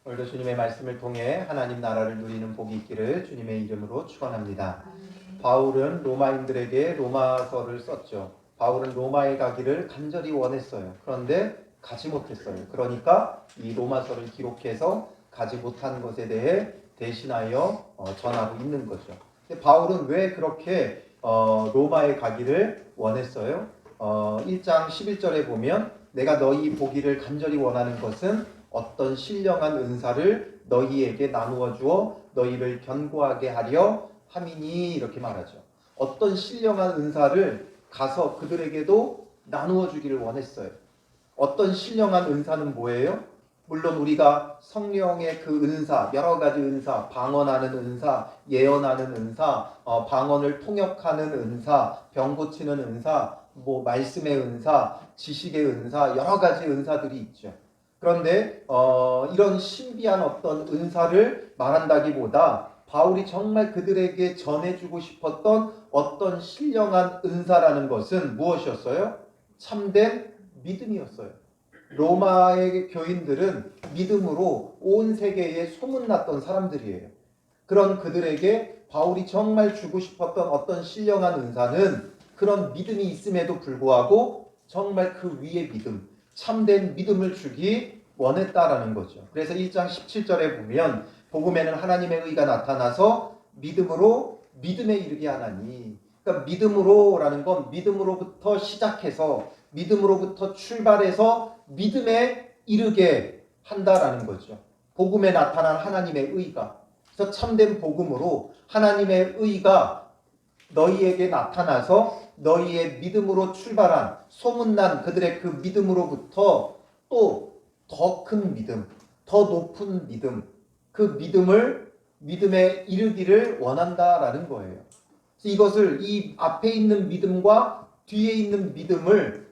오늘도 주님의 말씀을 통해 하나님 나라를 누리는 복이 있기를 주님의 이름으로 축원합니다. 바울은 로마인들에게 로마서를 썼죠. 바울은 로마에 가기를 간절히 원했어요. 그런데 가지 못했어요. 그러니까 이 로마서를 기록해서 가지 못한 것에 대해 대신하여 전하고 있는 거죠. 근데 바울은 왜 그렇게 로마에 가기를 원했어요? 1장 11절에 보면 내가 너희 보기를 간절히 원하는 것은 어떤 신령한 은사를 너희에게 나누어 주어 너희를 견고하게 하려 함이니, 이렇게 말하죠. 어떤 신령한 은사를 가서 그들에게도 나누어 주기를 원했어요. 어떤 신령한 은사는 뭐예요? 물론 우리가 성령의 그 은사, 여러 가지 은사, 방언하는 은사, 예언하는 은사, 방언을 통역하는 은사, 병 고치는 은사, 말씀의 은사, 지식의 은사, 여러 가지 은사들이 있죠. 그런데 이런 신비한 어떤 은사를 말한다기보다 바울이 정말 그들에게 전해주고 싶었던 어떤 신령한 은사라는 것은 무엇이었어요? 참된 믿음이었어요. 로마의 교인들은 믿음으로 온 세계에 소문났던 사람들이에요. 그런 그들에게 바울이 정말 주고 싶었던 어떤 신령한 은사는 그런 믿음이 있음에도 불구하고 정말 그 위의 믿음, 참된 믿음을 주기 원했다라는 거죠. 그래서 1장 17절에 보면 복음에는 하나님의 의가 나타나서 믿음으로 믿음에 이르게 하나니, 그러니까 믿음으로라는 건 믿음으로부터 시작해서 믿음으로부터 출발해서 믿음에 이르게 한다라는 거죠. 복음에 나타난 하나님의 의가, 그래서 참된 복음으로 하나님의 의가 너희에게 나타나서 너희의 믿음으로 출발한 소문난 그들의 그 믿음으로부터 또 더 큰 믿음, 더 높은 믿음, 그 믿음에 이르기를 원한다라는 거예요. 그래서 이것을, 이 앞에 있는 믿음과 뒤에 있는 믿음을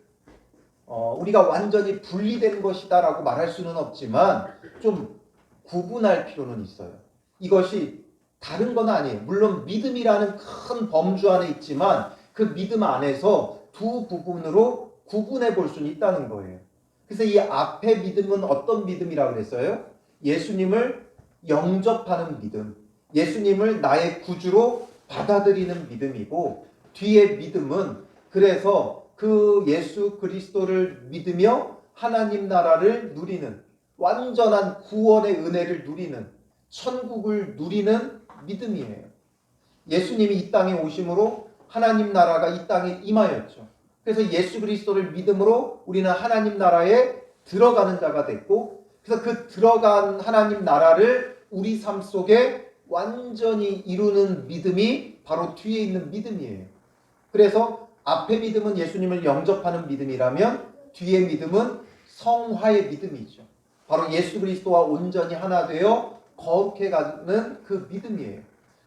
우리가 완전히 분리된 것이다라고 말할 수는 없지만 좀 구분할 필요는 있어요. 이것이 다른 건 아니에요. 물론 믿음이라는 큰 범주 안에 있지만 그 믿음 안에서 두 부분으로 구분해 볼 수는 있다는 거예요. 그래서 이 앞에 믿음은 어떤 믿음이라고 그랬어요? 예수님을 영접하는 믿음, 예수님을 나의 구주로 받아들이는 믿음이고, 뒤에 믿음은 그래서 그 예수 그리스도를 믿으며 하나님 나라를 누리는, 완전한 구원의 은혜를 누리는, 천국을 누리는 믿음이에요. 예수님이 이 땅에 오심으로 하나님 나라가 이 땅에 임하였죠. 그래서 예수 그리스도를 믿음으로 우리는 하나님 나라에 들어가는 자가 됐고, 그래서 그 들어간 하나님 나라를 우리 삶 속에 완전히 이루는 믿음이 바로 뒤에 있는 믿음이에요. 그래서 앞에 믿음은 예수님을 영접하는 믿음이라면 뒤에 믿음은 성화의 믿음이죠. 바로 예수 그리스도와 온전히 하나 되어 거룩해 가는 그 믿음이에요.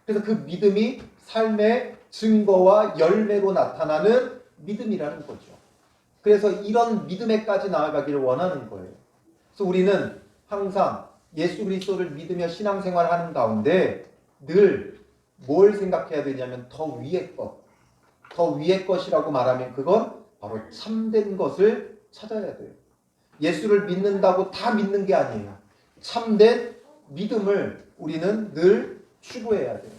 그래서 그 믿음이 삶의 증거와 열매로 나타나는 믿음이라는 거죠. 그래서 이런 믿음에까지 나아가기를 원하는 거예요. 그래서 우리는 항상 예수 그리스도를 믿으며 신앙생활하는 가운데 늘 뭘 생각해야 되냐면 더 위의 것, 더 위의 것이라고 말하면 그건 바로 참된 것을 찾아야 돼요. 예수를 믿는다고 다 믿는 게 아니에요. 참된 믿음을 우리는 늘 추구해야 돼요.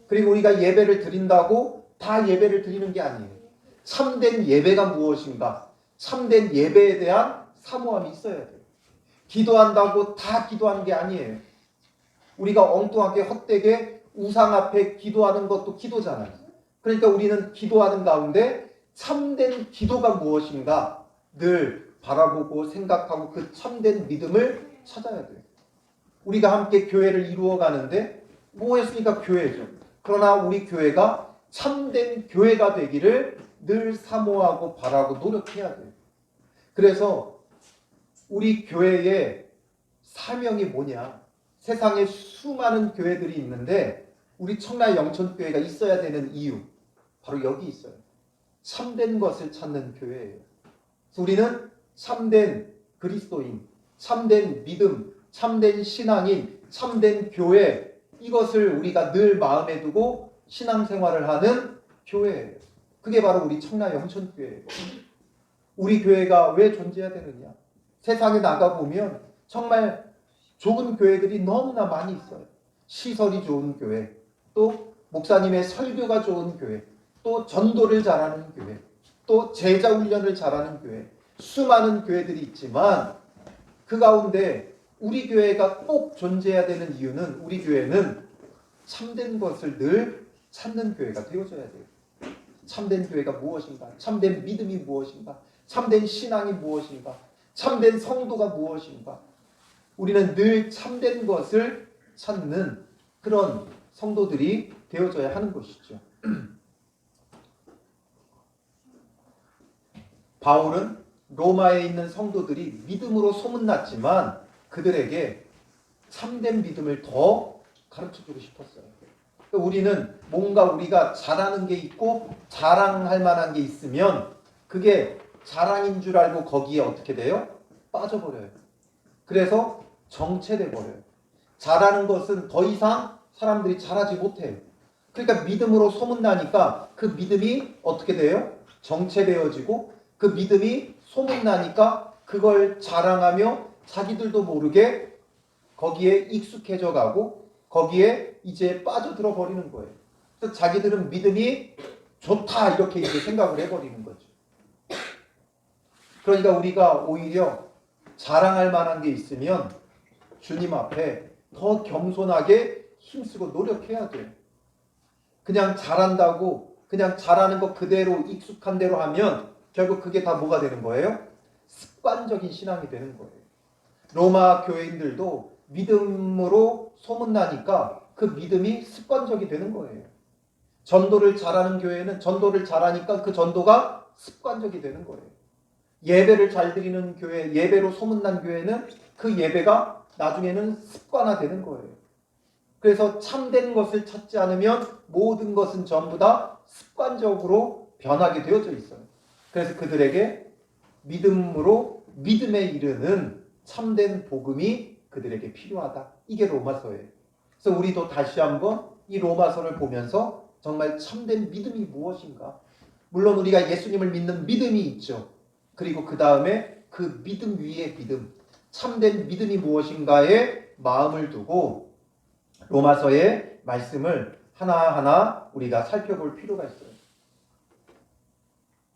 그리고 우리가 예배를 드린다고 다 예배를 드리는 게 아니에요. 참된 예배가 무엇인가? 참된 예배에 대한 사모함이 있어야 돼요. 기도한다고 다 기도하는 게 아니에요. 우리가 엉뚱하게 헛되게 우상 앞에 기도하는 것도 기도잖아요. 그러니까 우리는 기도하는 가운데 참된 기도가 무엇인가 늘 바라보고 생각하고 그 참된 믿음을 찾아야 돼요. 우리가 함께 교회를 이루어 가는데 뭐 했으니까 교회죠. 그러나 우리 교회가 참된 교회가 되기를 늘 사모하고 바라고 노력해야 돼요. 그래서 우리 교회의 사명이 뭐냐? 세상에 수많은 교회들이 있는데 우리 청라 영천교회가 있어야 되는 이유, 바로 여기 있어요. 참된 것을 찾는 교회예요. 그래서 우리는 참된 그리스도인, 참된 믿음, 참된 신앙인, 참된 교회, 이것을 우리가 늘 마음에 두고 신앙생활을 하는 교회예요. 그게 바로 우리 청라 영천교회예요. 우리 교회가 왜 존재해야 되느냐? 세상에 나가보면 정말 좋은 교회들이 너무나 많이 있어요. 시설이 좋은 교회, 또 목사님의 설교가 좋은 교회, 또 전도를 잘하는 교회, 또 제자 훈련을 잘하는 교회, 수많은 교회들이 있지만 그 가운데 우리 교회가 꼭 존재해야 되는 이유는 우리 교회는 참된 것을 늘 찾는 교회가 되어져야 돼요. 참된 교회가 무엇인가? 참된 믿음이 무엇인가? 참된 신앙이 무엇인가? 참된 성도가 무엇인가? 우리는 늘 참된 것을 찾는 그런 성도들이 되어져야 하는 것이죠. 바울은 로마에 있는 성도들이 믿음으로 소문났지만 그들에게 참된 믿음을 더 가르쳐주고 싶었어요. 우리는 뭔가 우리가 잘하는 게 있고 자랑할 만한 게 있으면 그게 자랑인 줄 알고 거기에 어떻게 돼요? 빠져버려요. 그래서 정체돼 버려요. 잘하는 것은 더 이상 사람들이 잘하지 못해요. 그러니까 믿음으로 소문나니까 그 믿음이 어떻게 돼요? 정체되어지고 그 믿음이 소문나니까 그걸 자랑하며 자기들도 모르게 거기에 익숙해져 가고 거기에 이제 빠져들어 버리는 거예요. 그래서 자기들은 믿음이 좋다 이렇게 이제 생각을 해버리는 거죠. 그러니까 우리가 오히려 자랑할 만한 게 있으면 주님 앞에 더 겸손하게 힘쓰고 노력해야 돼요. 그냥 잘한다고 그냥 잘하는 거 그대로 익숙한 대로 하면 결국 그게 다 뭐가 되는 거예요? 습관적인 신앙이 되는 거예요. 로마 교인들도 믿음으로 소문나니까 그 믿음이 습관적이 되는 거예요. 전도를 잘하는 교회는 전도를 잘하니까 그 전도가 습관적이 되는 거예요. 예배를 잘 드리는 교회, 예배로 소문난 교회는 그 예배가 나중에는 습관화되는 거예요. 그래서 참된 것을 찾지 않으면 모든 것은 전부 다 습관적으로 변하게 되어져 있어요. 그래서 그들에게 믿음으로 믿음에 이르는 참된 복음이 그들에게 필요하다. 이게 로마서예요. 그래서 우리도 다시 한번 이 로마서를 보면서 정말 참된 믿음이 무엇인가? 물론 우리가 예수님을 믿는 믿음이 있죠. 그리고 그 다음에 그 믿음 위에 믿음, 참된 믿음이 무엇인가에 마음을 두고 로마서의 말씀을 하나하나 우리가 살펴볼 필요가 있어요.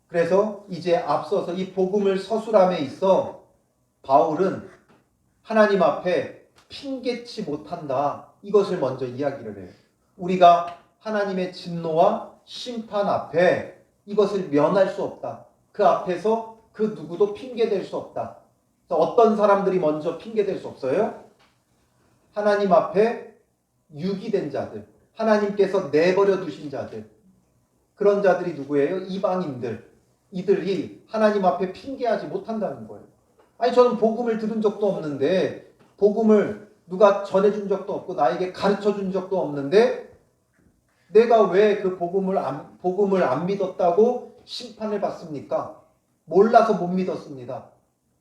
그래서 이제 앞서서 이 복음을 서술함에 있어 바울은 하나님 앞에 핑계치 못한다. 이것을 먼저 이야기를 해요. 우리가 하나님의 진노와 심판 앞에 이것을 면할 수 없다. 그 앞에서 그 누구도 핑계댈 수 없다. 그래서 어떤 사람들이 먼저 핑계댈 수 없어요? 하나님 앞에 유기된 자들, 하나님께서 내버려 두신 자들, 그런 자들이 누구예요? 이방인들. 이들이 하나님 앞에 핑계하지 못한다는 거예요. 아니 저는 복음을 들은 적도 없는데 복음을 누가 전해준 적도 없고 나에게 가르쳐준 적도 없는데 내가 왜 그 복음을 안 믿었다고 심판을 받습니까? 몰라서 못 믿었습니다.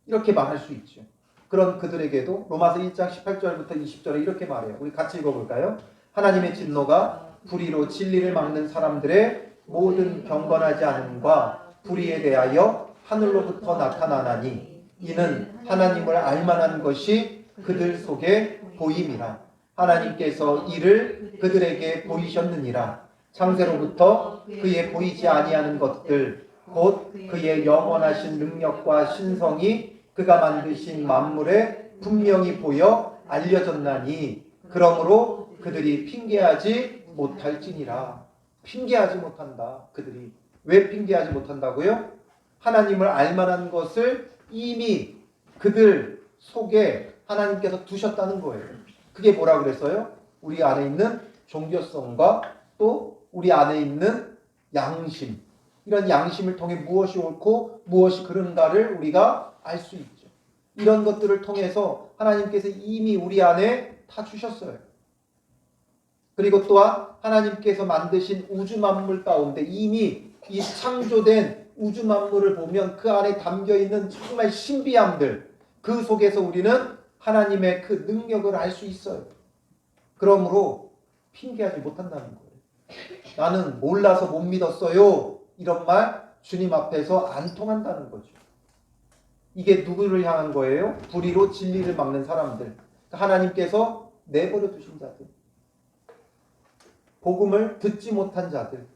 이렇게 말할 수 있죠. 그런 그들에게도 로마서 1장 18절부터 20절에 이렇게 말해요. 우리 같이 읽어볼까요? 하나님의 진노가 불의로 진리를 막는 사람들의 모든 경건하지 않음과 불의에 대하여 하늘로부터 나타나나니 이는 하나님을 알만한 것이 그들 속에 보임이라. 하나님께서 이를 그들에게 보이셨느니라. 창세로부터 그의 보이지 아니하는 것들 곧 그의 영원하신 능력과 신성이 그가 만드신 만물에 분명히 보여 알려졌나니 그러므로 그들이 핑계하지 못할지니라. 핑계하지 못한다. 그들이 왜 핑계하지 못한다고요? 하나님을 알만한 것을 이미 그들 속에 하나님께서 두셨다는 거예요. 그게 뭐라 그랬어요? 우리 안에 있는 종교성과 또 우리 안에 있는 양심, 이런 양심을 통해 무엇이 옳고 무엇이 그른가를 우리가 알 수 있죠. 이런 것들을 통해서 하나님께서 이미 우리 안에 다 주셨어요. 그리고 또한 하나님께서 만드신 우주 만물 가운데 이미 이 창조된 우주 만물을 보면 그 안에 담겨있는 정말 신비함들, 그 속에서 우리는 하나님의 그 능력을 알 수 있어요. 그러므로 핑계하지 못한다는 거예요. 나는 몰라서 못 믿었어요. 이런 말 주님 앞에서 안 통한다는 거죠. 이게 누구를 향한 거예요? 불의로 진리를 막는 사람들. 하나님께서 내버려 두신 자들, 복음을 듣지 못한 자들,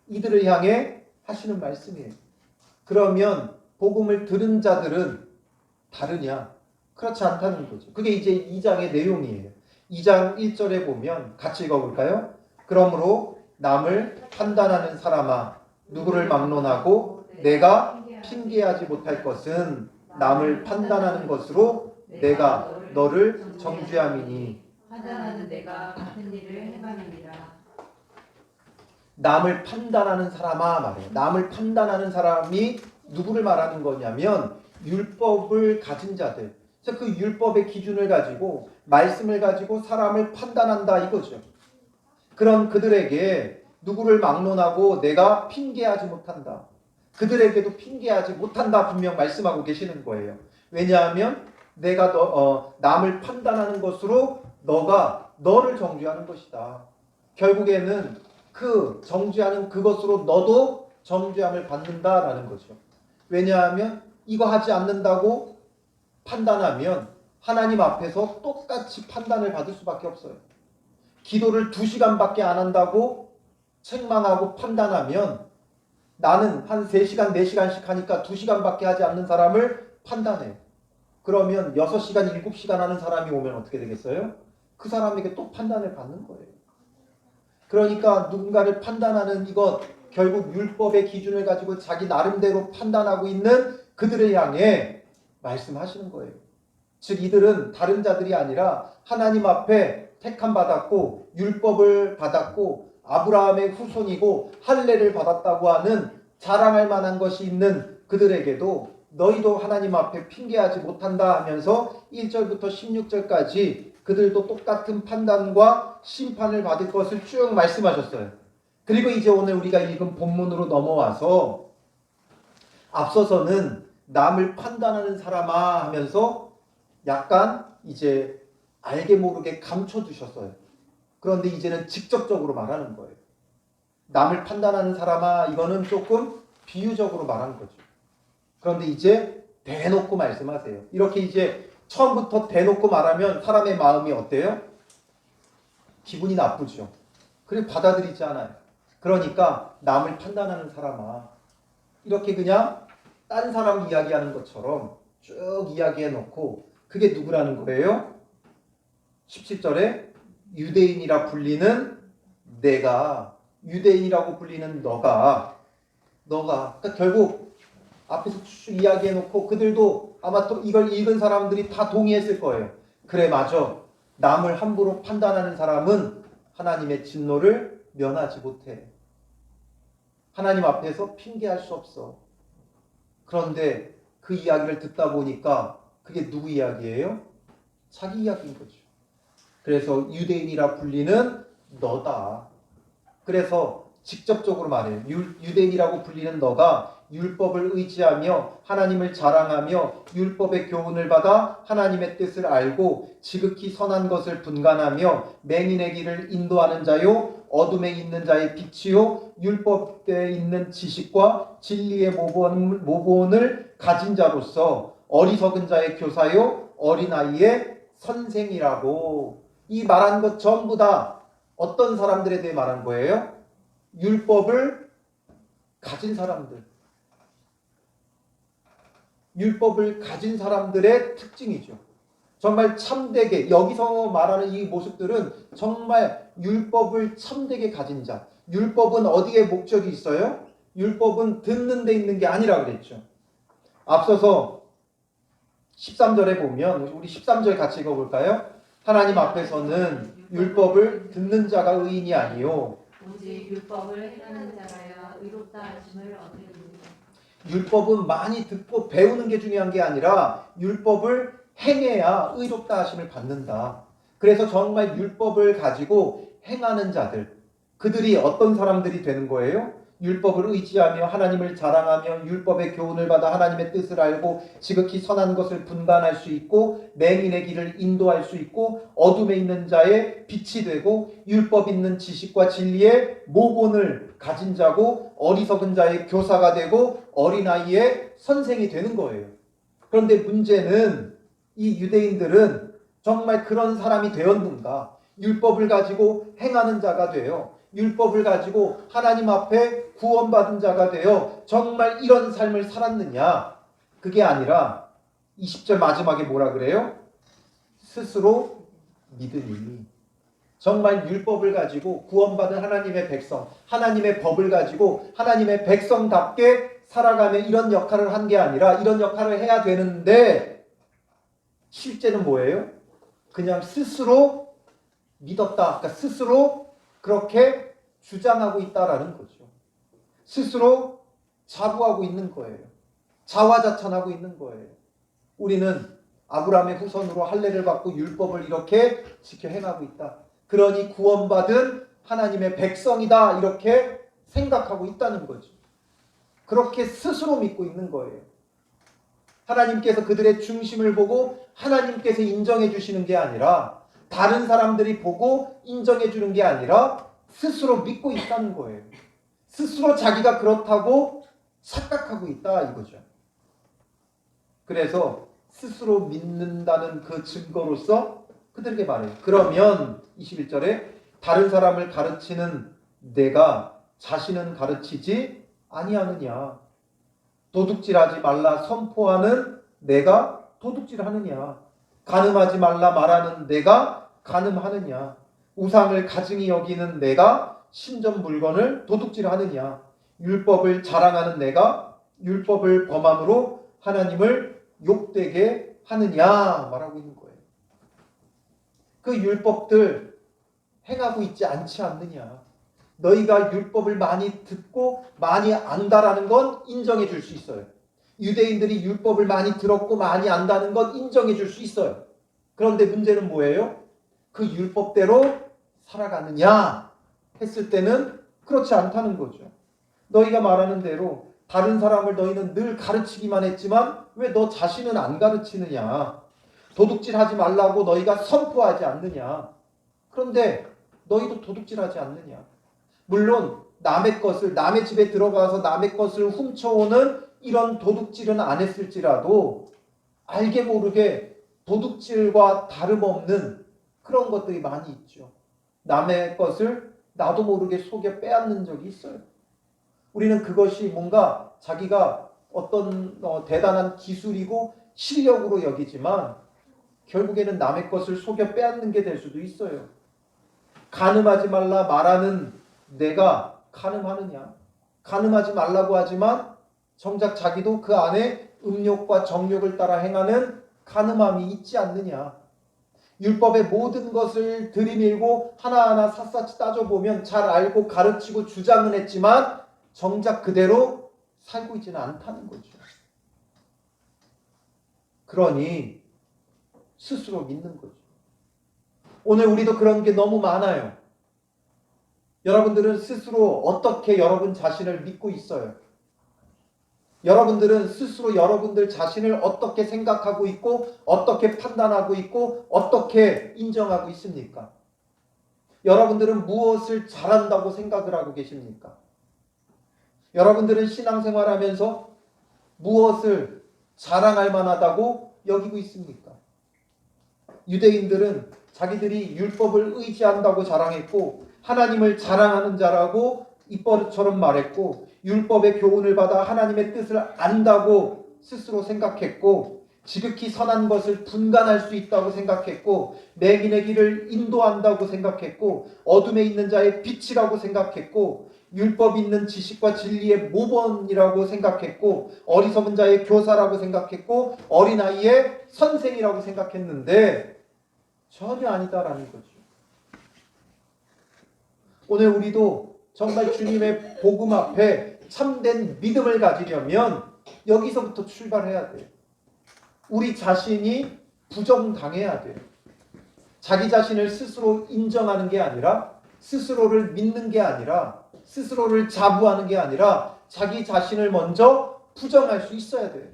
이들을 향해 하시는 말씀이에요. 그러면 복음을 들은 자들은 다르냐? 그렇지 않다는 거죠. 그게 이제 2장의 내용이에요. 2장 1절에 보면 같이 읽어볼까요? 그러므로 남을 판단하는 사람아, 누구를 막론하고 내가 핑계하지 못할 것은 남을 판단하는 것으로 내가 너를 정죄함이니. 판단하는 내가 같은 일을 행함이니라. 남을 판단하는 사람아 말이에요. 남을 판단하는 사람이 누구를 말하는 거냐면 율법을 가진 자들. 그래서 그 율법의 기준을 가지고 말씀을 가지고 사람을 판단한다 이거죠. 그런 그들에게 누구를 막론하고 내가 핑계하지 못한다. 그들에게도 핑계하지 못한다 분명 말씀하고 계시는 거예요. 왜냐하면 내가 남을 판단하는 것으로 너가 너를 정죄하는 것이다. 결국에는 그 정죄하는 그것으로 너도 정죄함을 받는다라는 거죠. 왜냐하면 이거 하지 않는다고 판단하면 하나님 앞에서 똑같이 판단을 받을 수밖에 없어요. 기도를 2시간밖에 안 한다고 책망하고 판단하면 나는 한 3시간, 4시간씩 하니까 2시간밖에 하지 않는 사람을 판단해. 그러면 6시간, 7시간 하는 사람이 오면 어떻게 되겠어요? 그 사람에게 또 판단을 받는 거예요. 그러니까 누군가를 판단하는 이것, 결국 율법의 기준을 가지고 자기 나름대로 판단하고 있는 그들을 향해 말씀하시는 거예요. 즉 이들은 다른 자들이 아니라 하나님 앞에 택함 받았고 율법을 받았고 아브라함의 후손이고 할례를 받았다고 하는 자랑할 만한 것이 있는 그들에게도 너희도 하나님 앞에 핑계하지 못한다 하면서 1절부터 16절까지 그들도 똑같은 판단과 심판을 받을 것을 쭉 말씀하셨어요. 그리고 이제 오늘 우리가 읽은 본문으로 넘어와서 앞서서는 남을 판단하는 사람아 하면서 약간 이제 알게 모르게 감춰두셨어요. 그런데 이제는 직접적으로 말하는 거예요. 남을 판단하는 사람아 이거는 조금 비유적으로 말한 거죠. 그런데 이제 대놓고 말씀하세요. 이렇게 이제 처음부터 대놓고 말하면 사람의 마음이 어때요? 기분이 나쁘죠. 그리고 받아들이지 않아요. 그러니까 남을 판단하는 사람아 이렇게 그냥 딴 사람 이야기하는 것처럼 쭉 이야기해 놓고 그게 누구라는 거예요? 17절에 유대인이라 불리는 내가, 유대인이라고 불리는 너가 그러니까 결국 앞에서 쭉 이야기해 놓고 그들도 아마 또 이걸 읽은 사람들이 다 동의했을 거예요. 그래 맞아. 남을 함부로 판단하는 사람은 하나님의 진노를 면하지 못해. 하나님 앞에서 핑계할 수 없어. 그런데 그 이야기를 듣다 보니까 그게 누구 이야기예요? 자기 이야기인 거죠. 그래서 유대인이라 불리는 너다. 그래서 직접적으로 말해요. 유대인이라고 불리는 너가 율법을 의지하며 하나님을 자랑하며 율법의 교훈을 받아 하나님의 뜻을 알고 지극히 선한 것을 분간하며 맹인의 길을 인도하는 자요 어둠에 있는 자의 빛이요 율법에 있는 지식과 진리의 모본을 가진 자로서 어리석은 자의 교사요 어린아이의 선생이라고. 이 말한 것 전부 다 어떤 사람들에 대해 말한 거예요? 율법을 가진 사람들. 율법을 가진 사람들의 특징이죠. 정말 참되게 여기서 말하는 이 모습들은 정말 율법을 참되게 가진 자. 율법은 어디에 목적이 있어요? 율법은 듣는 데 있는 게 아니라 그랬죠. 앞서서 13절에 보면 우리 13절 같이 읽어볼까요? 하나님 앞에서는 율법을 듣는 자가 의인이 아니요 오직 율법을 행하는 자라야 의롭다 하심을 얻으리니. 율법은 많이 듣고 배우는 게 중요한 게 아니라 율법을 행해야 의롭다 하심을 받는다. 그래서 정말 율법을 가지고 행하는 자들, 그들이 어떤 사람들이 되는 거예요? 율법을 의지하며 하나님을 자랑하며 율법의 교훈을 받아 하나님의 뜻을 알고 지극히 선한 것을 분간할 수 있고 맹인의 길을 인도할 수 있고 어둠에 있는 자의 빛이 되고 율법 있는 지식과 진리의 모본을 가진 자고 어리석은 자의 교사가 되고 어린아이의 선생이 되는 거예요. 그런데 문제는 이 유대인들은 정말 그런 사람이 되었는가? 율법을 가지고 행하는 자가 되어 율법을 가지고 하나님 앞에 구원받은 자가 되어 정말 이런 삶을 살았느냐? 그게 아니라 20절 마지막에 뭐라 그래요? 스스로 믿으니. 정말 율법을 가지고 구원받은 하나님의 백성, 하나님의 법을 가지고 하나님의 백성답게 살아가며 이런 역할을 한 게 아니라 이런 역할을 해야 되는데 실제는 뭐예요? 그냥 스스로 믿었다. 그러니까 스스로 그렇게 주장하고 있다라는 거죠. 스스로 자부하고 있는 거예요. 자화자찬하고 있는 거예요. 우리는 아브라함의 후손으로 할례를 받고 율법을 이렇게 지켜 행하고 있다. 그러니 구원받은 하나님의 백성이다. 이렇게 생각하고 있다는 거죠. 그렇게 스스로 믿고 있는 거예요. 하나님께서 그들의 중심을 보고 하나님께서 인정해 주시는 게 아니라 다른 사람들이 보고 인정해 주는 게 아니라 스스로 믿고 있다는 거예요. 스스로 자기가 그렇다고 착각하고 있다 이거죠. 그래서 스스로 믿는다는 그 증거로서 그들에게 말해요. 그러면 21절에 다른 사람을 가르치는 내가 자신은 가르치지 아니하느냐. 도둑질하지 말라 선포하는 내가 도둑질하느냐. 간음하지 말라 말하는 내가 간음하느냐. 우상을 가증히 여기는 내가 신전 물건을 도둑질하느냐. 율법을 자랑하는 내가 율법을 범함으로 하나님을 욕되게 하느냐 말하고 있는 거예요. 그 율법들 행하고 있지 않지 않느냐. 너희가 율법을 많이 듣고 많이 안다라는 건 인정해 줄 수 있어요. 유대인들이 율법을 많이 들었고 많이 안다는 건 인정해 줄 수 있어요. 그런데 문제는 뭐예요? 그 율법대로 살아가느냐 했을 때는 그렇지 않다는 거죠. 너희가 말하는 대로 다른 사람을 너희는 늘 가르치기만 했지만 왜 너 자신은 안 가르치느냐. 도둑질하지 말라고 너희가 선포하지 않느냐. 그런데 너희도 도둑질하지 않느냐. 물론 남의 것을 남의 집에 들어가서 남의 것을 훔쳐오는 이런 도둑질은 안 했을지라도 알게 모르게 도둑질과 다름없는 그런 것들이 많이 있죠. 남의 것을 나도 모르게 속여 빼앗는 적이 있어요. 우리는 그것이 뭔가 자기가 어떤 대단한 기술이고 실력으로 여기지만 결국에는 남의 것을 속여 빼앗는 게 될 수도 있어요. 간음하지 말라 말하는 내가 간음하느냐. 간음하지 말라고 하지만 정작 자기도 그 안에 음욕과 정욕을 따라 행하는 간음함이 있지 않느냐. 율법의 모든 것을 들이밀고 하나하나 샅샅이 따져보면 잘 알고 가르치고 주장은 했지만 정작 그대로 살고 있지는 않다는 거죠. 그러니 스스로 믿는 거죠. 오늘 우리도 그런 게 너무 많아요. 여러분들은 스스로 어떻게 여러분 자신을 믿고 있어요? 여러분들은 스스로 여러분들 자신을 어떻게 생각하고 있고 어떻게 판단하고 있고 어떻게 인정하고 있습니까? 여러분들은 무엇을 잘한다고 생각을 하고 계십니까? 여러분들은 신앙생활하면서 무엇을 자랑할 만하다고 여기고 있습니까? 유대인들은 자기들이 율법을 의지한다고 자랑했고 하나님을 자랑하는 자라고 입버릇처럼 말했고 율법의 교훈을 받아 하나님의 뜻을 안다고 스스로 생각했고 지극히 선한 것을 분간할 수 있다고 생각했고 맹인의 길을 인도한다고 생각했고 어둠에 있는 자의 빛이라고 생각했고 율법 있는 지식과 진리의 모범이라고 생각했고 어리석은 자의 교사라고 생각했고 어린아이의 선생이라고 생각했는데 전혀 아니다라는 거죠. 오늘 우리도 정말 주님의 복음 앞에 참된 믿음을 가지려면 여기서부터 출발해야 돼요. 우리 자신이 부정당해야 돼요. 자기 자신을 스스로 인정하는 게 아니라 스스로를 믿는 게 아니라 스스로를 자부하는 게 아니라 자기 자신을 먼저 부정할 수 있어야 돼요.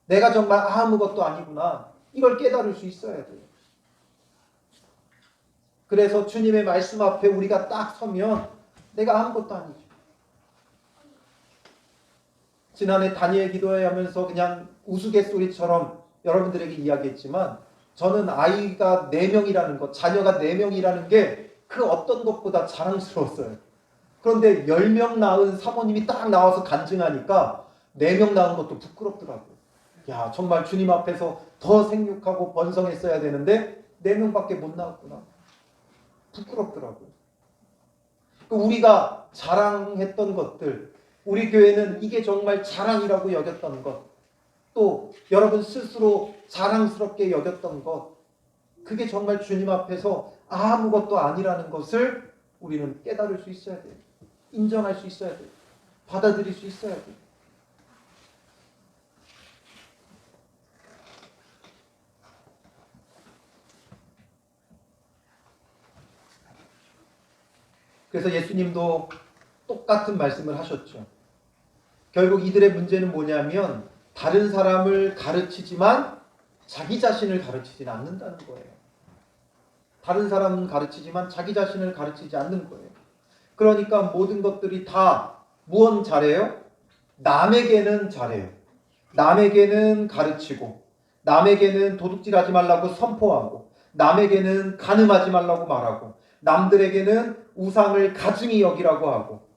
내가 정말 아무것도 아니구나. 이걸 깨달을 수 있어야 돼요. 그래서 주님의 말씀 앞에 우리가 딱 서면 내가 아무것도 아니죠. 지난해 다니엘 기도회 하면서 그냥 우스갯소리처럼 여러분들에게 이야기했지만 저는 아이가 4명이라는 것, 자녀가 4명이라는 게 그 어떤 것보다 자랑스러웠어요. 그런데 10명 낳은 사모님이 딱 나와서 간증하니까 4명 낳은 것도 부끄럽더라고요. 야, 정말 주님 앞에서 더 생육하고 번성했어야 되는데 4명밖에 못 낳았구나. 부끄럽더라고요. 우리가 자랑했던 것들, 우리 교회는 이게 정말 자랑이라고 여겼던 것, 또 여러분 스스로 자랑스럽게 여겼던 것, 그게 정말 주님 앞에서 아무것도 아니라는 것을 우리는 깨달을 수 있어야 돼요. 인정할 수 있어야 돼요. 받아들일 수 있어야 돼요. 그래서 예수님도 똑같은 말씀을 하셨죠. 결국 이들의 문제는 뭐냐면 다른 사람을 가르치지만 자기 자신을 가르치지는 않는다는 거예요. 다른 사람은 가르치지만 자기 자신을 가르치지 않는 거예요. 그러니까 모든 것들이 다 무언 잘해요? 남에게는 잘해요. 남에게는 가르치고, 남에게는 도둑질하지 말라고 선포하고, 남에게는 간음하지 말라고 말하고, 남들에게는 우상을 가증히 여기라고 하고,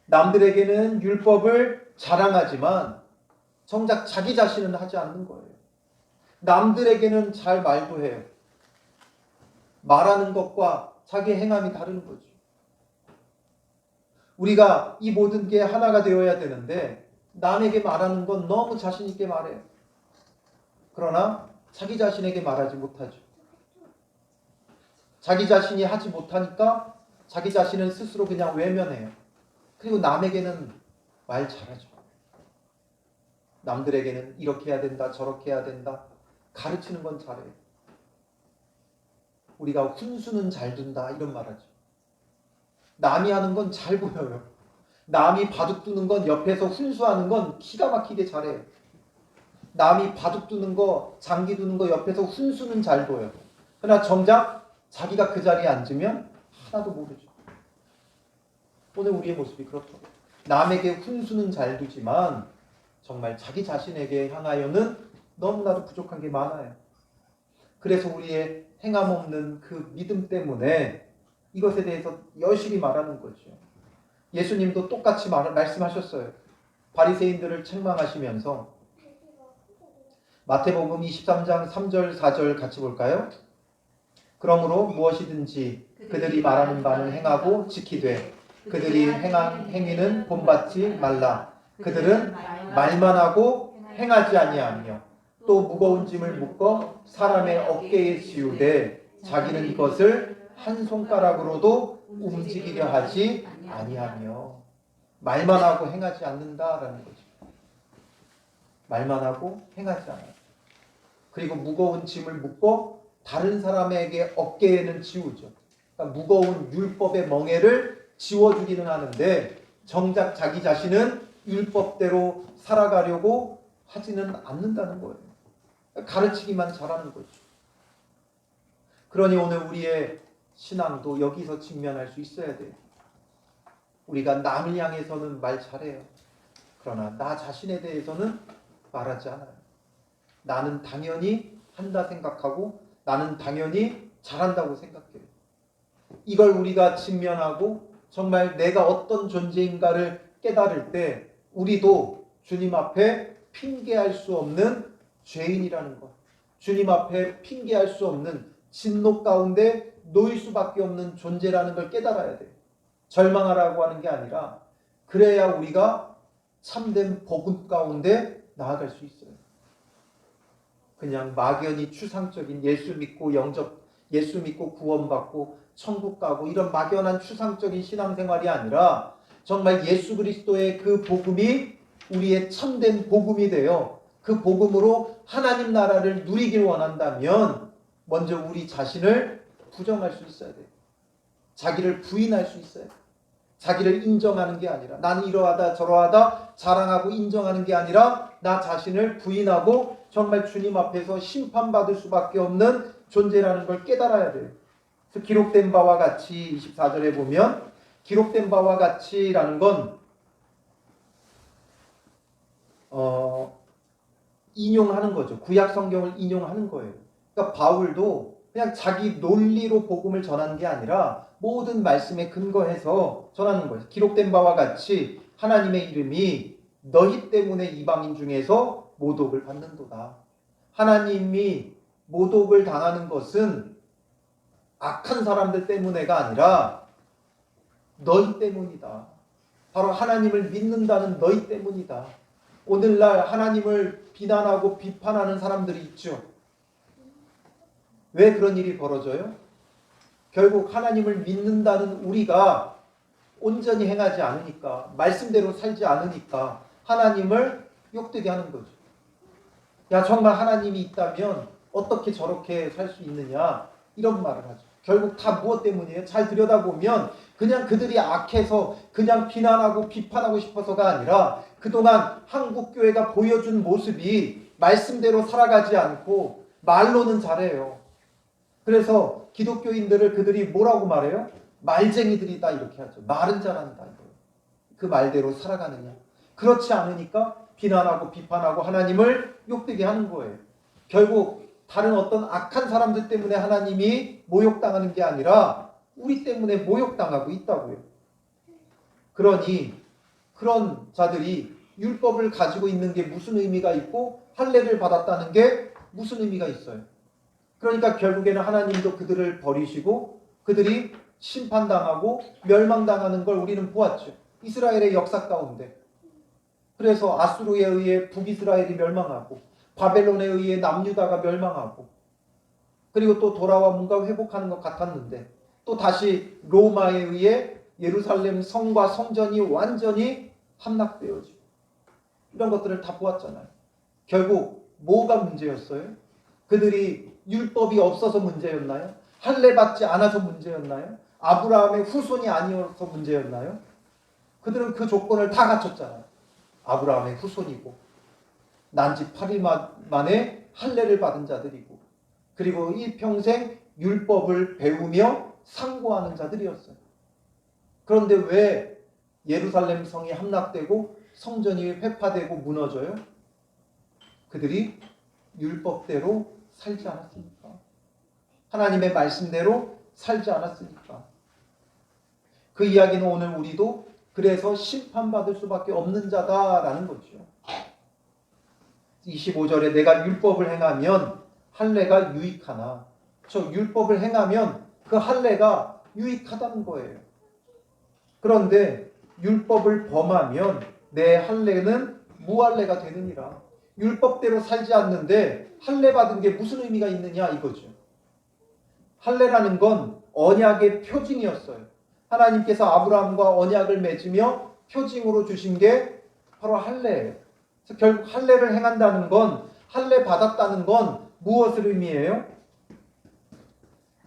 남들에게는 율법을 자랑하지만 정작 자기 자신은 하지 않는 거예요. 남들에게는 잘 말도 해요. 말하는 것과 자기 행함이 다른 거죠. 우리가 이 모든 게 하나가 되어야 되는데 남에게 말하는 건 너무 자신 있게 말해요. 그러나 자기 자신에게 말하지 못하죠. 자기 자신이 하지 못하니까 자기 자신은 스스로 그냥 외면해요. 그리고 남에게는 말 잘하죠. 남들에게는 이렇게 해야 된다, 저렇게 해야 된다. 가르치는 건 잘해요. 우리가 훈수는 잘 둔다 이런 말 하죠. 남이 하는 건 잘 보여요. 남이 바둑 두는 건 옆에서 훈수하는 건 기가 막히게 잘해요. 남이 바둑 두는 거, 장기 두는 거 옆에서 훈수는 잘 보여요. 그러나 정작 자기가 그 자리에 앉으면 하나도 모르죠. 오늘 우리의 모습이 그렇다고. 남에게 훈수는 잘 두지만 정말 자기 자신에게 향하여는 너무나도 부족한 게 많아요. 그래서 우리의 행함 없는 그 믿음 때문에 이것에 대해서 여실히 말하는 거죠. 예수님도 똑같이 말씀하셨어요. 바리새인들을 책망하시면서 마태복음 23장 3절 4절 같이 볼까요? 그러므로 무엇이든지 그들이 말하는 바는 행하고 지키되 그들이 행한 행위는 본받지 말라. 그들은 말만 하고 행하지 아니하며 또 무거운 짐을 묶어 사람의 어깨에 지우되 자기는 이것을 한 손가락으로도 움직이려 하지 아니하며. 말만 하고 행하지 않는다라는 거죠. 말만 하고 행하지 않아요. 그리고 무거운 짐을 묶고 다른 사람에게 어깨에는 지우죠. 그러니까 무거운 율법의 멍에를 지워주기는 하는데 정작 자기 자신은 율법대로 살아가려고 하지는 않는다는 거예요. 가르치기만 잘하는 거죠. 그러니 오늘 우리의 신앙도 여기서 직면할 수 있어야 돼요. 우리가 남을 향해서는 말 잘해요. 그러나 나 자신에 대해서는 말하지 않아요. 나는 당연히 한다 생각하고 나는 당연히 잘한다고 생각해요. 이걸 우리가 직면하고 정말 내가 어떤 존재인가를 깨달을 때 우리도 주님 앞에 핑계할 수 없는 죄인이라는 것, 주님 앞에 핑계할 수 없는 진노 가운데 놓일 수밖에 없는 존재라는 걸 깨달아야 돼요. 절망하라고 하는 게 아니라 그래야 우리가 참된 복음 가운데 나아갈 수 있어요. 그냥 막연히 추상적인 예수 믿고 예수 믿고 구원받고 천국 가고 이런 막연한 추상적인 신앙생활이 아니라 정말 예수 그리스도의 그 복음이 우리의 참된 복음이 되어 그 복음으로 하나님 나라를 누리길 원한다면 먼저 우리 자신을 부정할 수 있어야 돼요. 자기를 부인할 수 있어요. 자기를 인정하는 게 아니라 나는 이러하다 저러하다 자랑하고 인정하는 게 아니라 나 자신을 부인하고 정말 주님 앞에서 심판받을 수밖에 없는 존재라는 걸 깨달아야 돼요. 그래서 기록된 바와 같이 24절에 보면 기록된 바와 같이라는 건 인용하는 거죠. 구약 성경을 인용하는 거예요. 그러니까 바울도 그냥 자기 논리로 복음을 전하는 게 아니라 모든 말씀에 근거해서 전하는 거예요. 기록된 바와 같이 하나님의 이름이 너희 때문에 이방인 중에서 모독을 받는도다. 하나님이 모독을 당하는 것은 악한 사람들 때문에가 아니라 너희 때문이다. 바로 하나님을 믿는다는 너희 때문이다. 오늘날 하나님을 비난하고 비판하는 사람들이 있죠. 왜 그런 일이 벌어져요? 결국 하나님을 믿는다는 우리가 온전히 행하지 않으니까, 말씀대로 살지 않으니까 하나님을 욕되게 하는 거죠. 야, 정말 하나님이 있다면 어떻게 저렇게 살 수 있느냐, 이런 말을 하죠. 결국 다 무엇 때문이에요? 잘 들여다보면 그냥 그들이 악해서 그냥 비난하고 비판하고 싶어서가 아니라 그동안 한국교회가 보여준 모습이 말씀대로 살아가지 않고 말로는 잘해요. 그래서 기독교인들을 그들이 뭐라고 말해요? 말쟁이들이다, 이렇게 하죠. 말은 잘한다, 이거예요. 그 말대로 살아가느냐. 그렇지 않으니까 비난하고 비판하고 하나님을 욕되게 하는 거예요. 결국 다른 어떤 악한 사람들 때문에 하나님이 모욕당하는 게 아니라 우리 때문에 모욕당하고 있다고요. 그러니 그런 자들이 율법을 가지고 있는 게 무슨 의미가 있고 할례를 받았다는 게 무슨 의미가 있어요. 그러니까 결국에는 하나님도 그들을 버리시고 그들이 심판당하고 멸망당하는 걸 우리는 보았죠. 이스라엘의 역사 가운데. 그래서 아수르에 의해 북이스라엘이 멸망하고 바벨론에 의해 남유다가 멸망하고 그리고 또 돌아와 뭔가 회복하는 것 같았는데 또 다시 로마에 의해 예루살렘 성과 성전이 완전히 함락되어지고 이런 것들을 다 보았잖아요. 결국 뭐가 문제였어요? 그들이 율법이 없어서 문제였나요? 할례 받지 않아서 문제였나요? 아브라함의 후손이 아니어서 문제였나요? 그들은 그 조건을 다 갖췄잖아요. 아브라함의 후손이고 난지 8일 만에 할례를 받은 자들이고 그리고 일평생 율법을 배우며 상고하는 자들이었어요. 그런데 왜 예루살렘 성이 함락되고 성전이 회파되고 무너져요? 그들이 율법대로 살지 않았으니까. 하나님의 말씀대로 살지 않았으니까. 그 이야기는 오늘 우리도 그래서 심판받을 수밖에 없는 자다라는 거죠. 25절에 내가 율법을 행하면 할례가 유익하나. 저 율법을 행하면 그 할례가 유익하다는 거예요. 그런데 율법을 범하면 내 할례는 무할례가 되느니라. 율법대로 살지 않는데 할례 받은 게 무슨 의미가 있느냐 이거죠. 할례라는 건 언약의 표징이었어요. 하나님께서 아브라함과 언약을 맺으며 표징으로 주신 게 바로 할례예요. 그래서 결국 할례를 행한다는 건 할례 받았다는 건 무엇을 의미해요?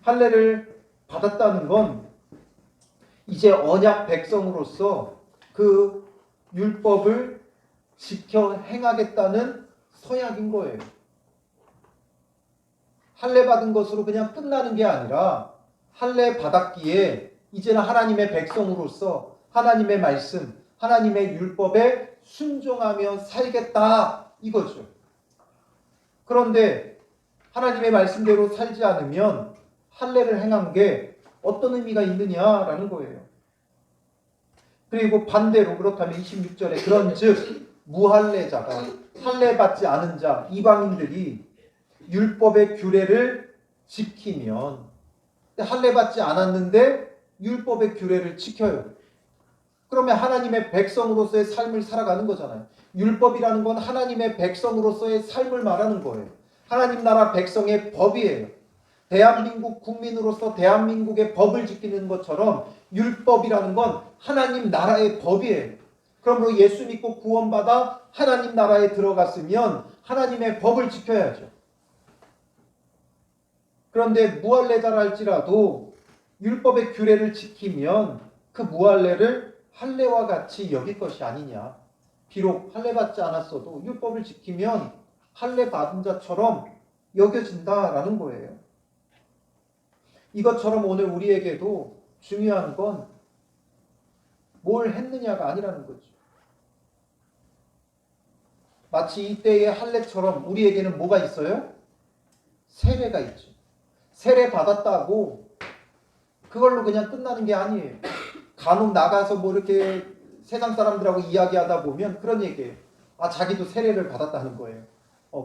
할례를 받았다는 건 이제 언약 백성으로서 그 율법을 지켜 행하겠다는 서약인 거예요. 할례 받은 것으로 그냥 끝나는 게 아니라 할례 받았기에 이제는 하나님의 백성으로서 하나님의 말씀, 하나님의 율법에 순종하며 살겠다 이거죠. 그런데 하나님의 말씀대로 살지 않으면 할례를 행한 게 어떤 의미가 있느냐라는 거예요. 그리고 반대로 그렇다면 26절에 그런즉 무할례자가 할례 받지 않은 자 이방인들이 율법의 규례를 지키면 할례 받지 않았는데 율법의 규례를 지켜요. 그러면 하나님의 백성으로서의 삶을 살아가는 거잖아요. 율법이라는 건 하나님의 백성으로서의 삶을 말하는 거예요. 하나님 나라 백성의 법이에요. 대한민국 국민으로서 대한민국의 법을 지키는 것처럼 율법이라는 건 하나님 나라의 법이에요. 그러므로 예수 믿고 구원받아 하나님 나라에 들어갔으면 하나님의 법을 지켜야죠. 그런데 무할례자라 할지라도 율법의 규례를 지키면 그 무할례를 할례와 같이 여길 것이 아니냐. 비록 할례 받지 않았어도 율법을 지키면 할례 받은 자처럼 여겨진다라는 거예요. 이것처럼 오늘 우리에게도 중요한 건 뭘 했느냐가 아니라는 거죠. 마치 이때의 할례처럼 우리에게는 뭐가 있어요? 세례가 있죠. 세례 받았다고 그걸로 그냥 끝나는 게 아니에요. 간혹 나가서 뭐 이렇게 세상 사람들하고 이야기하다 보면 그런 얘기예요. 아, 자기도 세례를 받았다는 거예요.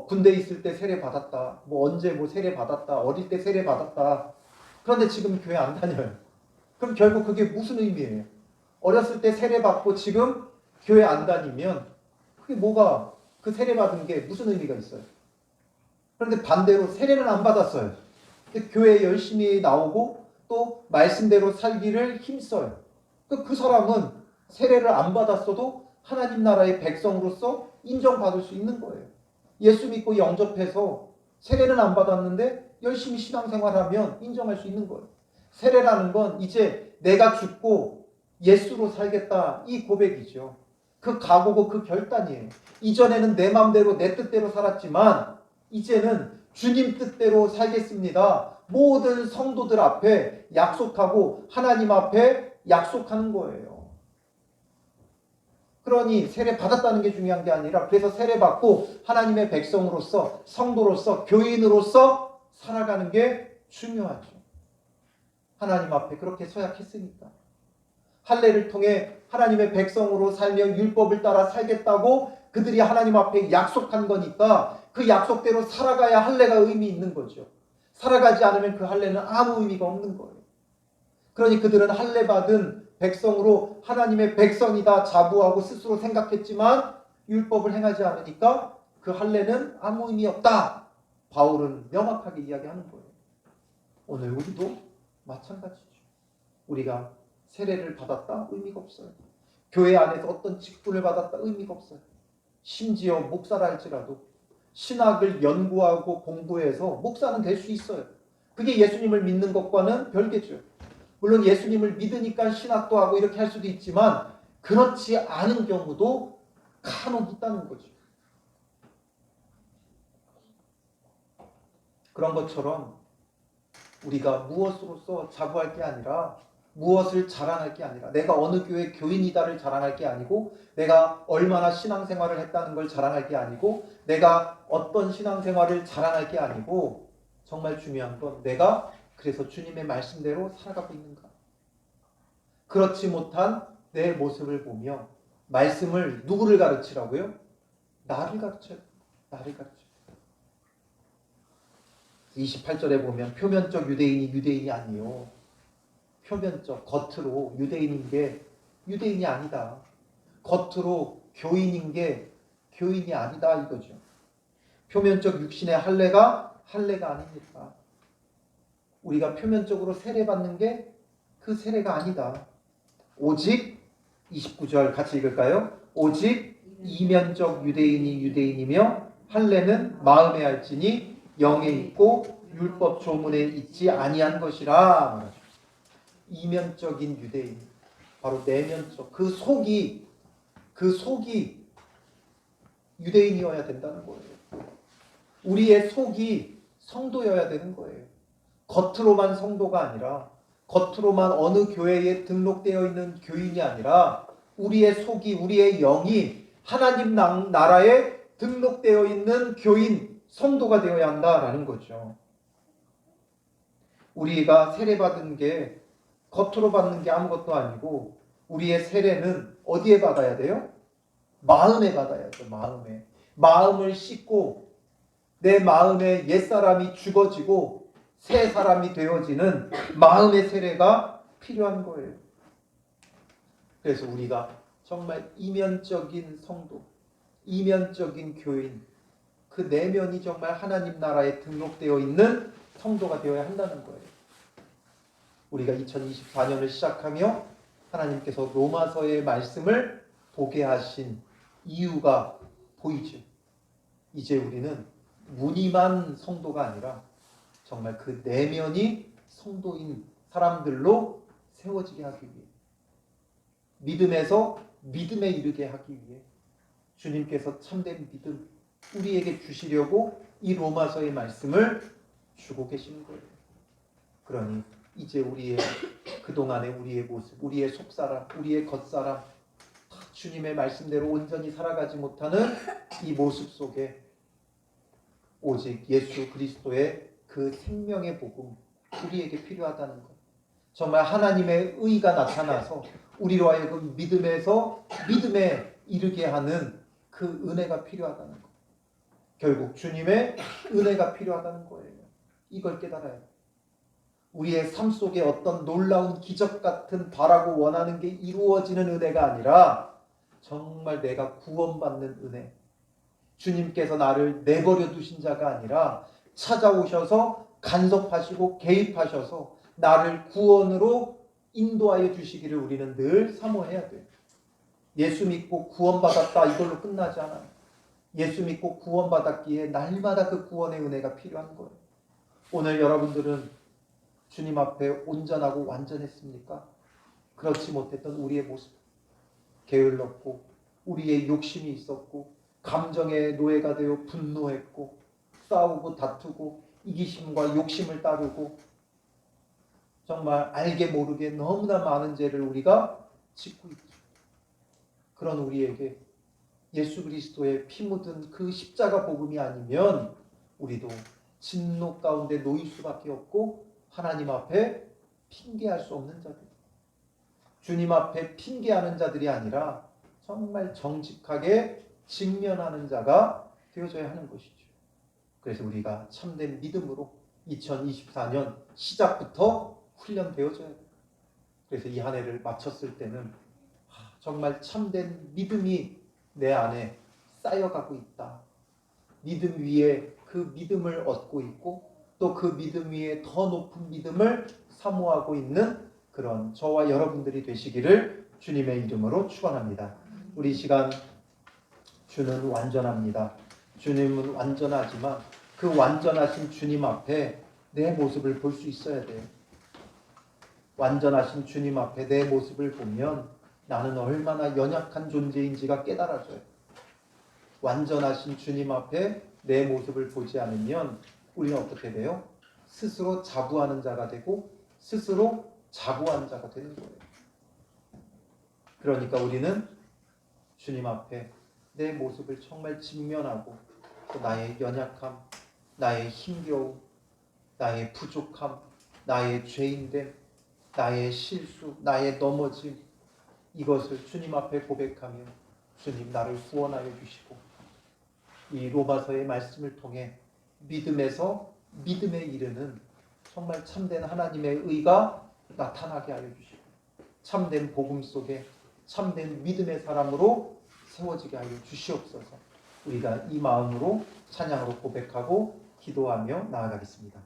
군대 있을 때 세례 받았다. 뭐 언제 뭐 세례 받았다. 어릴 때 세례 받았다. 그런데 지금 교회 안 다녀요. 그럼 결국 그게 무슨 의미예요? 어렸을 때 세례 받고 지금 교회 안 다니면 그게 뭐가 그 세례 받은 게 무슨 의미가 있어요? 그런데 반대로 세례는 안 받았어요. 근데 교회에 열심히 나오고 또 말씀대로 살기를 힘써요. 그 사람은 세례를 안 받았어도 하나님 나라의 백성으로서 인정받을 수 있는 거예요. 예수 믿고 영접해서 세례는 안 받았는데 열심히 신앙생활하면 인정할 수 있는 거예요. 세례라는 건 이제 내가 죽고 예수로 살겠다 이 고백이죠. 그 각오고 그 결단이에요. 이전에는 내 마음대로 내 뜻대로 살았지만 이제는 주님 뜻대로 살겠습니다. 모든 성도들 앞에 약속하고 하나님 앞에 약속하는 거예요. 그러니 세례 받았다는 게 중요한 게 아니라 그래서 세례 받고 하나님의 백성으로서 성도로서 교인으로서 살아가는 게 중요하죠. 하나님 앞에 그렇게 서약했으니까. 할례를 통해 하나님의 백성으로 살며 율법을 따라 살겠다고 그들이 하나님 앞에 약속한 거니까 그 약속대로 살아가야 할례가 의미 있는 거죠. 살아가지 않으면 그 할례는 아무 의미가 없는 거예요. 그러니 그들은 할례 받은 백성으로 하나님의 백성이다 자부하고 스스로 생각했지만 율법을 행하지 않으니까 그 할례는 아무 의미 없다. 바울은 명확하게 이야기하는 거예요. 오늘 우리도 마찬가지죠. 우리가 세례를 받았다? 의미가 없어요. 교회 안에서 어떤 직분을 받았다? 의미가 없어요. 심지어 목사라 할지라도 신학을 연구하고 공부해서 목사는 될 수 있어요. 그게 예수님을 믿는 것과는 별개죠. 물론 예수님을 믿으니까 신학도 하고 이렇게 할 수도 있지만 그렇지 않은 경우도 간혹 있다는 거죠. 그런 것처럼 우리가 무엇으로서 자부할 게 아니라 무엇을 자랑할 게 아니라 내가 어느 교회 교인이다를 자랑할 게 아니고 내가 얼마나 신앙생활을 했다는 걸 자랑할 게 아니고 내가 어떤 신앙생활을 자랑할 게 아니고 정말 중요한 건 내가 그래서 주님의 말씀대로 살아가고 있는가. 그렇지 못한 내 모습을 보며 말씀을 누구를 가르치라고요? 나를 가르쳐요. 나를 가르쳐요. 28절에 보면 표면적 유대인이 유대인이 아니요. 표면적 겉으로 유대인인 게 유대인이 아니다. 겉으로 교인인 게 교인이 아니다 이거죠. 표면적 육신의 할례가 할례가 아닙니다. 우리가 표면적으로 세례받는 게 그 세례가 아니다. 오직 29절 같이 읽을까요? 오직 이면적 유대인이 유대인이며 할례는 마음에 할지니 영에 있고 율법 조문에 있지 아니한 것이라 말하죠. 이면적인 유대인, 바로 내면적 그 속이 유대인이어야 된다는 거예요. 우리의 속이 성도여야 되는 거예요. 겉으로만 성도가 아니라 겉으로만 어느 교회에 등록되어 있는 교인이 아니라 우리의 속이 우리의 영이 하나님 나라에 등록되어 있는 교인 성도가 되어야 한다라는 거죠. 우리가 세례받은 게 겉으로 받는 게 아무것도 아니고 우리의 세례는 어디에 받아야 돼요? 마음에 받아야죠. 마음에. 마음을 씻고 내 마음에 옛사람이 죽어지고 새 사람이 되어지는 마음의 세례가 필요한 거예요. 그래서 우리가 정말 이면적인 성도, 이면적인 교인, 그 내면이 정말 하나님 나라에 등록되어 있는 성도가 되어야 한다는 거예요. 우리가 2024년을 시작하며 하나님께서 로마서의 말씀을 보게 하신 이유가 보이죠. 이제 우리는 무늬만 성도가 아니라 정말 그 내면이 성도인 사람들로 세워지게 하기 위해 믿음에서 믿음에 이르게 하기 위해 주님께서 참된 믿음 우리에게 주시려고 이 로마서의 말씀을 주고 계시는 거예요. 그러니 이제 우리의 그동안의 우리의 모습, 우리의 속사람, 우리의 겉사람 주님의 말씀대로 온전히 살아가지 못하는 이 모습 속에 오직 예수 그리스도의 그 생명의 복음 우리에게 필요하다는 것. 정말 하나님의 의가 나타나서 우리로 하여금 믿음에서 믿음에 이르게 하는 그 은혜가 필요하다는 것. 결국 주님의 은혜가 필요하다는 거예요. 이걸 깨달아야 돼요. 우리의 삶 속에 어떤 놀라운 기적 같은 바라고 원하는 게 이루어지는 은혜가 아니라 정말 내가 구원받는 은혜. 주님께서 나를 내버려 두신 자가 아니라 찾아오셔서 간섭하시고 개입하셔서 나를 구원으로 인도하여 주시기를 우리는 늘 사모해야 돼요. 예수 믿고 구원받았다 이걸로 끝나지 않아요. 예수 믿고 구원받았기에 날마다 그 구원의 은혜가 필요한 거예요. 오늘 여러분들은 주님 앞에 온전하고 완전했습니까? 그렇지 못했던 우리의 모습, 게을렀고 우리의 욕심이 있었고 감정의 노예가 되어 분노했고 싸우고 다투고 이기심과 욕심을 따르고 정말 알게 모르게 너무나 많은 죄를 우리가 짓고 있죠. 그런 우리에게 예수 그리스도의 피 묻은 그 십자가 복음이 아니면 우리도 진노 가운데 놓일 수밖에 없고 하나님 앞에 핑계할 수 없는 자들, 주님 앞에 핑계하는 자들이 아니라 정말 정직하게 직면하는 자가 되어져야 하는 것이죠. 그래서 우리가 참된 믿음으로 2024년 시작부터 훈련되어져야 돼요. 그래서 이 한 해를 마쳤을 때는 정말 참된 믿음이 내 안에 쌓여가고 있다. 믿음 위에 그 믿음을 얻고 있고 또 그 믿음 위에 더 높은 믿음을 사모하고 있는 그런 저와 여러분들이 되시기를 주님의 이름으로 축원합니다. 우리 시간 주는 완전합니다. 주님은 완전하지만 그 완전하신 주님 앞에 내 모습을 볼 수 있어야 돼요. 완전하신 주님 앞에 내 모습을 보면 나는 얼마나 연약한 존재인지가 깨달아져요. 완전하신 주님 앞에 내 모습을 보지 않으면 우리는 어떻게 돼요? 스스로 자부하는 자가 되고 스스로 자고한 자가 되는 거예요. 그러니까 우리는 주님 앞에 내 모습을 정말 직면하고 또 나의 연약함, 나의 힘겨움, 나의 부족함, 나의 죄인됨, 나의 실수, 나의 넘어짐 이것을 주님 앞에 고백하며 주님 나를 구원하여 주시고 이 로마서의 말씀을 통해 믿음에서 믿음에 이르는 정말 참된 하나님의 의가 나타나게 하여 주시고 참된 복음 속에 참된 믿음의 사람으로 세워지게 하여 주시옵소서. 우리가 이 마음으로 찬양으로 고백하고 기도하며 나아가겠습니다.